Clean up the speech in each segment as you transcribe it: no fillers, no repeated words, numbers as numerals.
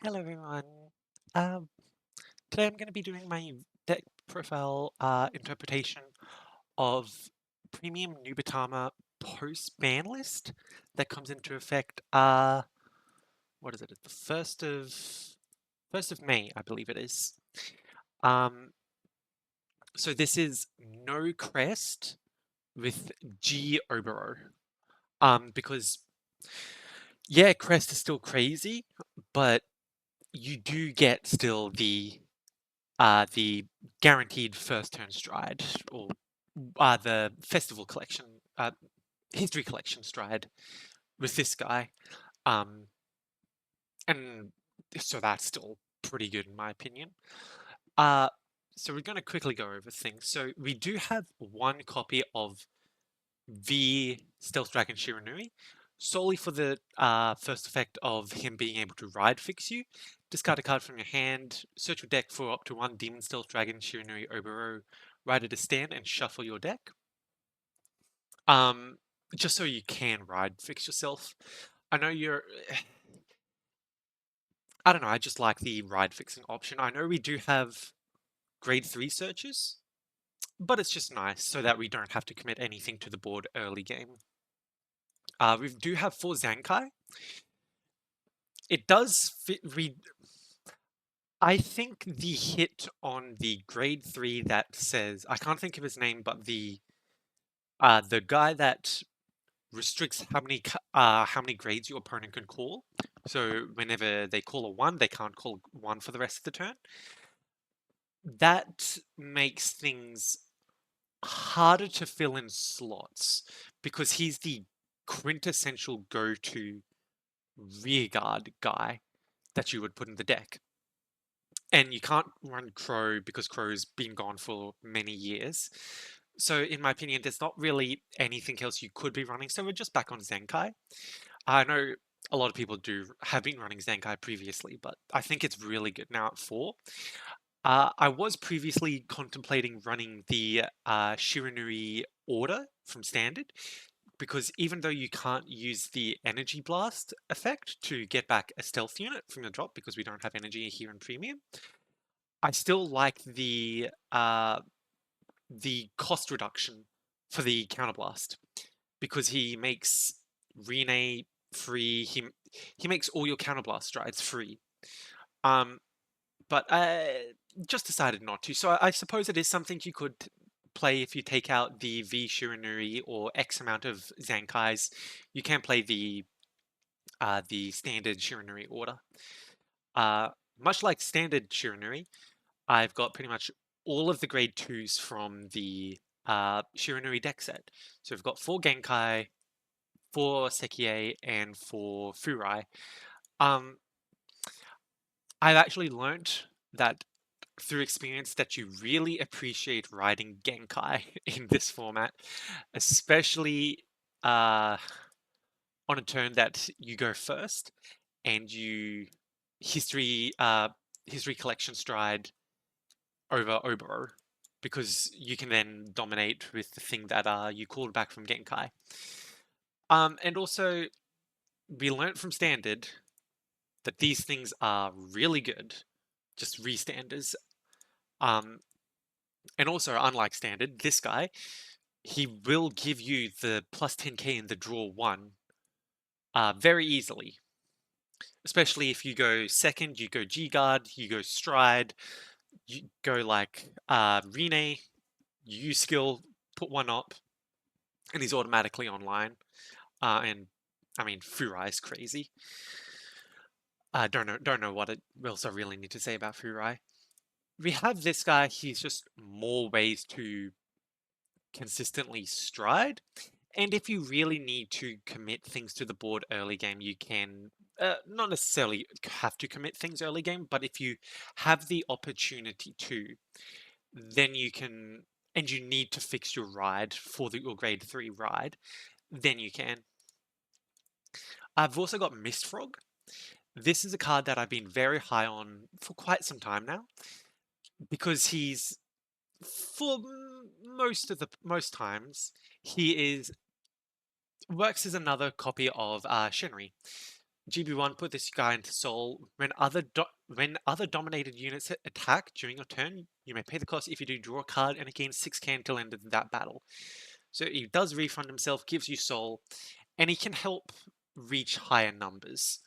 Hello everyone. Um, Today I'm going to be doing my deck profile interpretation of Premium Nubatama post ban list that comes into effect. What is it? It's the first of May, I believe it is. Um, so this is no crest with G Obero. Because yeah, crest is still crazy, but you do get still the guaranteed first turn stride, or the festival collection, history collection stride with this guy. Um, and so that's still pretty good in my opinion. Uh, so we're going to quickly go over things. So we do have one copy of the Stealth Dragon Shiranui, solely for the first effect of him being able to ride fix you. Discard a card from your hand, search your deck for up to one Demon Stealth Dragon Shiranui Obero, ride it a stand, and shuffle your deck. Um, just so you can ride fix yourself. I know you're. I don't know, I just like the ride fixing option. I know we do have grade 3 searches, but it's just nice so that we don't have to commit anything to the board early game. We do have 4 Zankai. It does fit. I think the hit on the grade 3 that says, I can't think of his name, but the guy that restricts how many grades your opponent can call. So whenever they call a 1, they can't call 1 for the rest of the turn. That makes things harder to fill in slots because he's the quintessential go-to rearguard guy that you would put in the deck. And you can't run Crow because Crow's been gone for many years. So in my opinion, there's not really anything else you could be running. So we're just back on Zenkai. I know a lot of people have been running Zenkai previously, but I think it's really good now at 4. I was previously contemplating running the Shiranui Order from Standard, because even though you can't use the Energy Blast effect to get back a stealth unit from your drop, because we don't have energy here in Premium, I still like the cost reduction for the counterblast because he makes Rene free. He makes all your counterblast strides free. Um, but I just decided not to. So I suppose it is something you could play if you take out the V Shiranui or X amount of Zankais. You can play the standard Shiranui order. Uh, Much like standard Shiranui, I've got pretty much all of the grade 2s from the Shiranui deck set. So we've got 4 Genkai, 4 Sekie, and 4 Furai. Um, I've actually learnt that through experience that you really appreciate riding Genkai in this format, especially uh, on a turn that you go first and you history history collection stride over Oboro, because you can then dominate with the thing that you called back from Genkai. And also, we learnt from Standard that these things are really good, just restanders. Um, and also, unlike Standard, this guy, he will give you the plus 10k in the draw 1 very easily. Especially if you go second, you go G-Guard, you go Stride, you go like Rene, you use skill, put 1 up, and he's automatically online. And I mean, Furai is crazy. I don't know what else I really need to say about Furai. We have this guy, he's just more ways to consistently stride. And if you really need to commit things to the board early game, you can not necessarily have to commit things early game, but if you have the opportunity to, then you can, and you need to fix your ride for your grade 3 ride, then you can. I've also got Mistfrog. This is a card that I've been very high on for quite some time now, because he's, for most times, he works as another copy of Shinri. GB1, put this guy into Soul. When other dominated units attack during your turn, you may pay the cost. If you do, draw a card and it gains 6k until end of that battle. So he does refund himself, gives you Soul, and he can help reach higher numbers.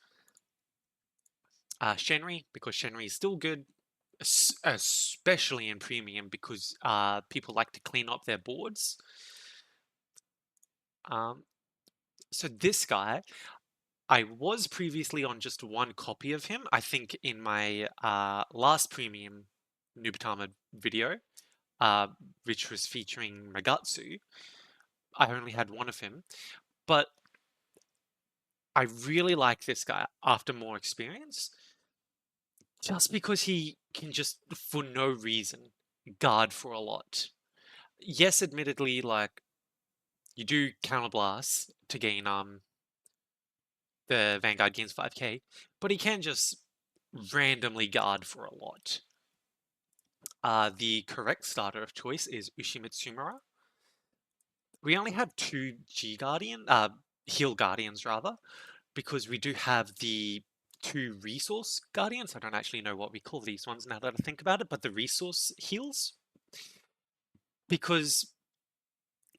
Shenri, because Shenri is still good, especially in Premium, because people like to clean up their boards. So this guy, I was previously on just one copy of him. I think in my last Premium Nubatama video, uh, which was featuring Magatsu, I only had one of him. But I really like this guy after more experience, just because he can just, for no reason, guard for a lot. Yes, admittedly, like, you do counterblast to gain the Vanguard gains 5k, but he can just randomly guard for a lot. The correct starter of choice is Ushimitsumura. We only have two Heal Guardians rather, because we do have the two Resource Guardians. I don't actually know what we call these ones now that I think about it, but the Resource Heals. Because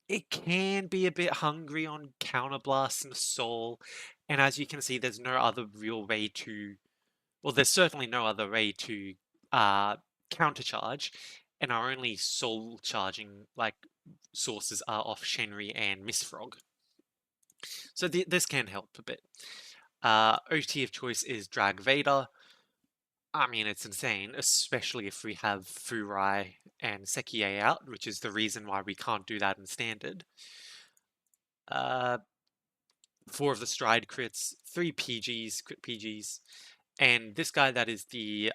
it can be a bit hungry on Counterblast and Soul, and as you can see, there's no other real way to, well, there's certainly no other way to countercharge, and our only Soul charging like sources are off Shenri and Mistfrog. So this can help a bit. OT of choice is Drag Vader. I mean, it's insane, especially if we have Furai and Sekie out, which is the reason why we can't do that in Standard. 4 of the Stride crits, 3 PGs, crit PGs, and this guy that is the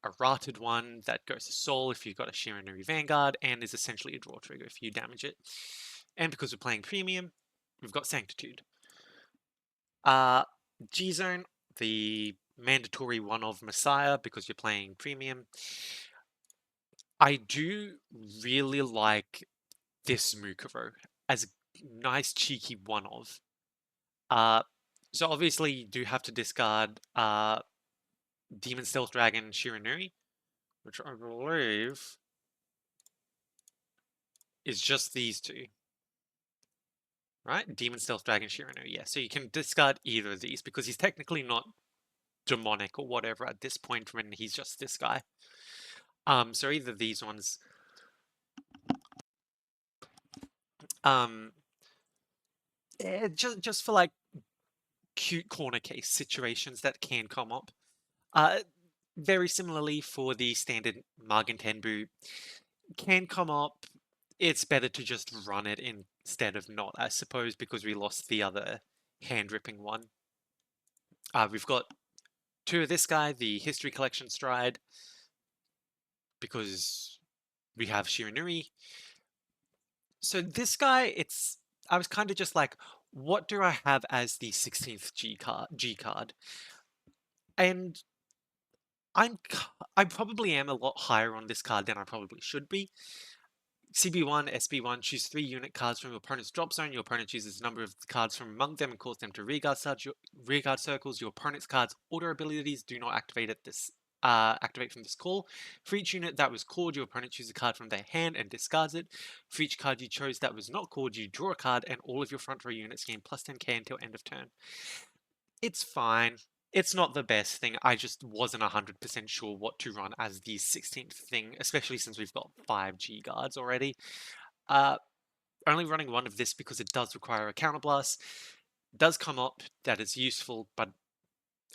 errated one that goes to Soul if you've got a Shiranui Vanguard, and is essentially a draw trigger if you damage it. And because we're playing Premium, we've got Sanctitude. G-Zone, the mandatory one of Messiah, because you're playing Premium. I do really like this Mukuro as a nice cheeky one of. So obviously you do have to discard Demon Stealth Dragon Shiranui, which I believe is just these two. Right? Demon Stealth Dragon Shiranui, yeah. So you can discard either of these because he's technically not demonic or whatever at this point when he's just this guy. So either these ones. Just for like cute corner case situations that can come up. Very similarly for the standard Magen Tenbu can come up. It's better to just run it instead of not, I suppose, because we lost the other hand ripping one. We've got 2 of this guy, the History Collection Stride, because we have Shiranui. So this guy, I was kind of just like, what do I have as the 16th G card? And I probably am a lot higher on this card than I probably should be. CB1, SB1, choose 3 unit cards from your opponent's drop zone. Your opponent chooses a number of cards from among them and calls them to rearguard circles. Your opponent's cards' order abilities do not activate activate from this call. For each unit that was called, your opponent chooses a card from their hand and discards it. For each card you chose that was not called, you draw a card, and all of your front row units gain plus 10k until end of turn. It's fine. It's not the best thing. I just wasn't 100% sure what to run as the 16th thing, especially since we've got 5 G guards already. Only running one of this because it does require a counterblast. Does come up, that is useful, but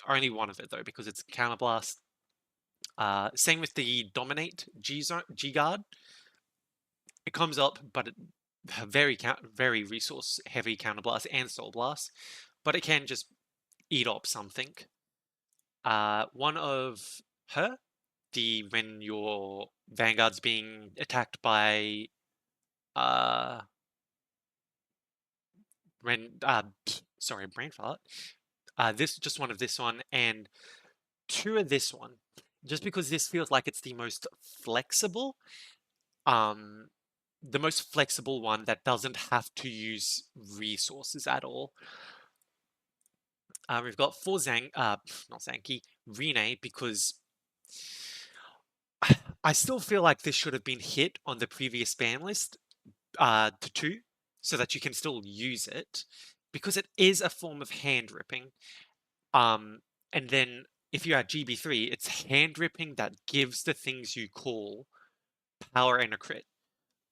only one of it though, because it's a counterblast. Same with the Dominate G guard. It comes up, but it very resource heavy counterblast and soul blast, but it can just eat up something. One of her, when your Vanguard's being attacked by sorry, brain fart. This just one of this one and 2 of this one, just because this feels like it's the most flexible. The most flexible one that doesn't have to use resources at all. We've got 4 not Zanki, Rene, because I still feel like this should have been hit on the previous ban list to 2, so that you can still use it, because it is a form of hand ripping. And then if you add GB3, it's hand ripping that gives the things you call power and a crit.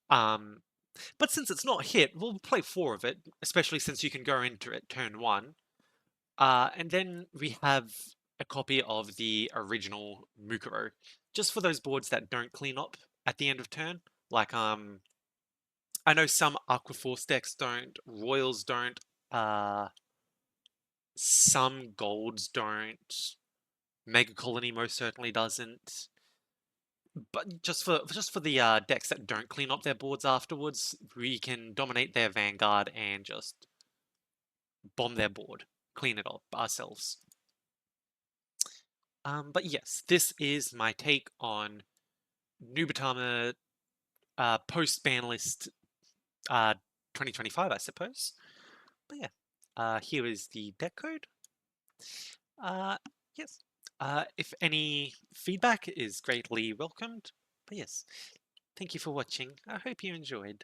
But since it's not hit, we'll play 4 of it, especially since you can go into it turn 1. And then we have a copy of the original Mukuro, just for those boards that don't clean up at the end of turn. Like, I know some Aquaforce decks don't, Royals don't, some Golds don't, Mega Colony most certainly doesn't. But just for the decks that don't clean up their boards afterwards, we can dominate their Vanguard and just bomb their board, clean it up ourselves. But yes, this is my take on Nubatama post-ban list 2025, I suppose. But yeah, here is the deck code. Yes. If any feedback is greatly welcomed. But yes, thank you for watching. I hope you enjoyed.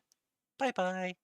Bye bye.